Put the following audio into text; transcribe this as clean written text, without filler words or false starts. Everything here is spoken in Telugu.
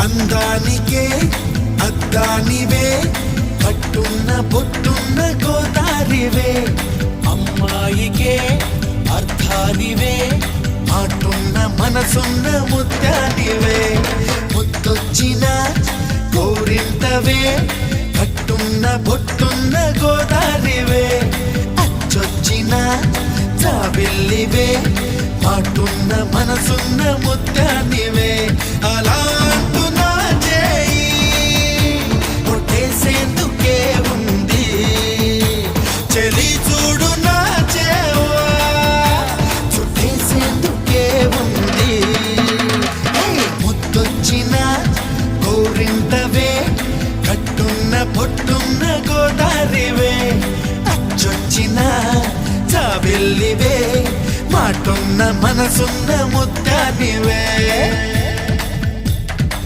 అందానికే అద్దానివే కట్టున్న బొట్టున్న గోదారివే అమ్మాయికే అర్థానివే మాటున్న మనసున్న ముత్యానివే ముద్దొచ్చిన గోరింతవే కట్టున్న బొట్టున్న గోదారివే అచ్చొచ్చిన జాబిల్లివే మాటున్న మనసున్న ముత్యానివే అలాంటు నా చేయి కొట్టేసేందుకే ఉంది చెలి చూడు నా చేవా చుట్టేసేందుకే ఉంది ముద్దొచ్చిన గోరింటవే కట్టున్న పొట్టున్న గోదారివే అచ్చొచ్చిన జాబిల్లివే మాటున్న మనసున్న ముత్యానివే